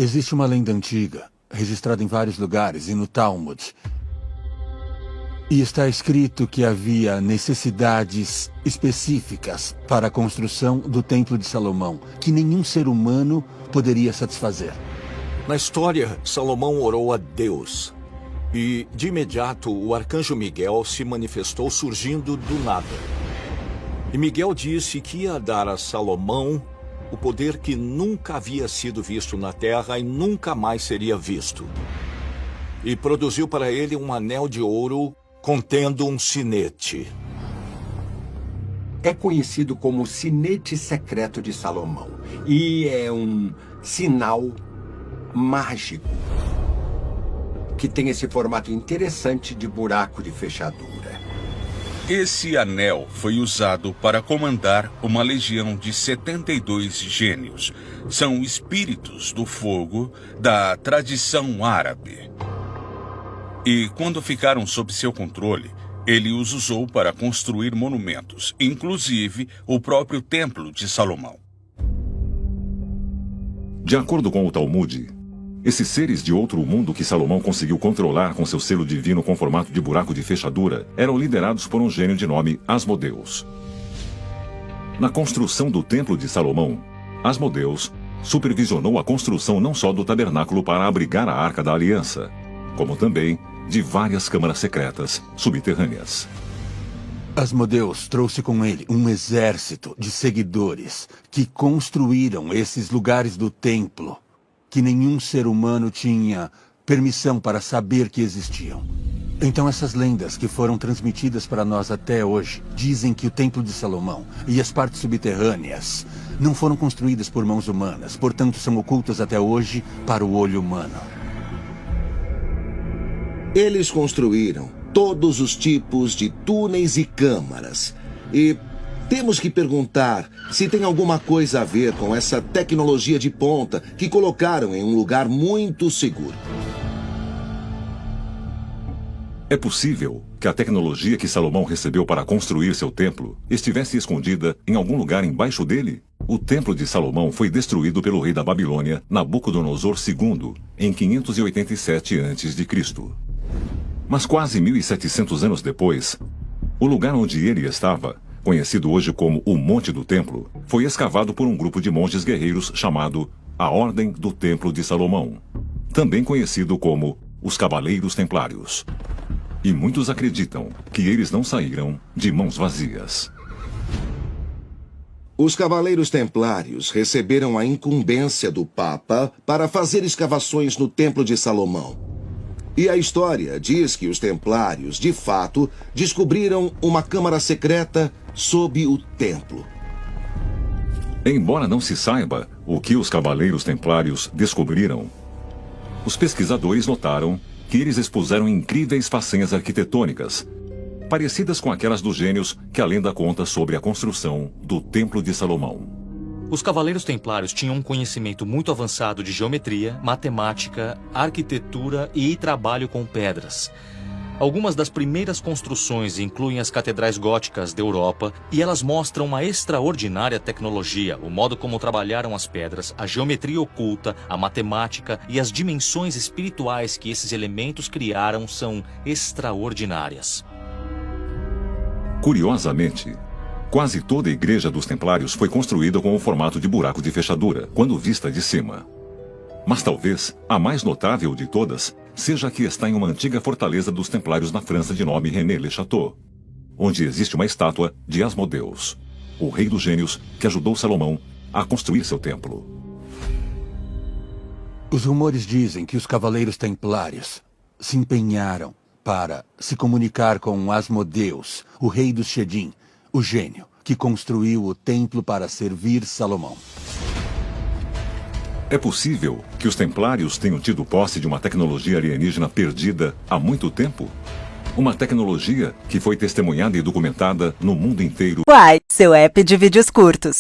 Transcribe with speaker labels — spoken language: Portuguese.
Speaker 1: Existe uma lenda antiga, registrada em vários lugares e no Talmud. E está escrito que havia necessidades específicas para a construção do Templo de Salomão, que nenhum ser humano poderia satisfazer.
Speaker 2: Na história, Salomão orou a Deus. E, de imediato, o arcanjo Miguel se manifestou surgindo do nada. E Miguel disse que ia dar a Salomão o poder que nunca havia sido visto na terra e nunca mais seria visto. E produziu para ele um anel de ouro contendo um sinete.
Speaker 3: É conhecido como o sinete secreto de Salomão. E é um sinal mágico que tem esse formato interessante de buraco de fechadura.
Speaker 4: Esse anel foi usado para comandar uma legião de 72 gênios. São espíritos do fogo da tradição árabe. E quando ficaram sob seu controle, ele os usou para construir monumentos, inclusive o próprio Templo de Salomão.
Speaker 5: De acordo com o Talmud, esses seres de outro mundo que Salomão conseguiu controlar com seu selo divino com formato de buraco de fechadura eram liderados por um gênio de nome Asmodeus. Na construção do Templo de Salomão, Asmodeus supervisionou a construção não só do tabernáculo para abrigar a Arca da Aliança, como também de várias câmaras secretas subterrâneas.
Speaker 1: Asmodeus trouxe com ele um exército de seguidores que construíram esses lugares do templo que nenhum ser humano tinha permissão para saber que existiam. Então essas lendas que foram transmitidas para nós até hoje dizem que o Templo de Salomão e as partes subterrâneas não foram construídas por mãos humanas, portanto são ocultas até hoje para o olho humano.
Speaker 6: Eles construíram todos os tipos de túneis e câmaras. E temos que perguntar se tem alguma coisa a ver com essa tecnologia de ponta que colocaram em um lugar muito seguro.
Speaker 5: É possível que a tecnologia que Salomão recebeu para construir seu templo estivesse escondida em algum lugar embaixo dele? O Templo de Salomão foi destruído pelo rei da Babilônia, Nabucodonosor II, em 587 a.C. Mas quase 1.700 anos depois, o lugar onde ele estava, conhecido hoje como o Monte do Templo, foi escavado por um grupo de monges guerreiros chamado a Ordem do Templo de Salomão, também conhecido como os Cavaleiros Templários. E muitos acreditam que eles não saíram de mãos vazias.
Speaker 6: Os Cavaleiros Templários receberam a incumbência do Papa para fazer escavações no Templo de Salomão. E a história diz que os Templários, de fato, descobriram uma câmara secreta sob o templo.
Speaker 5: Embora não se saiba o que os Cavaleiros Templários descobriram, os pesquisadores notaram que eles expuseram incríveis façanhas arquitetônicas, parecidas com aquelas dos gênios que a lenda conta sobre a construção do Templo de Salomão.
Speaker 7: Os Cavaleiros Templários tinham um conhecimento muito avançado de geometria, matemática, arquitetura e trabalho com pedras. Algumas das primeiras construções incluem as catedrais góticas da Europa e elas mostram uma extraordinária tecnologia, o modo como trabalharam as pedras, a geometria oculta, a matemática e as dimensões espirituais que esses elementos criaram são extraordinárias.
Speaker 5: Curiosamente, quase toda a igreja dos Templários foi construída com o formato de buraco de fechadura, quando vista de cima. Mas talvez a mais notável de todas seja a que está em uma antiga fortaleza dos Templários na França de nome René-le-Château, onde existe uma estátua de Asmodeus, o rei dos gênios que ajudou Salomão a construir seu templo.
Speaker 1: Os rumores dizem que os Cavaleiros Templários se empenharam para se comunicar com Asmodeus, o rei dos Chedim, o gênio que construiu o templo para servir Salomão.
Speaker 5: É possível que os Templários tenham tido posse de uma tecnologia alienígena perdida há muito tempo? Uma tecnologia que foi testemunhada e documentada no mundo inteiro.
Speaker 8: Uai, seu app de vídeos curtos.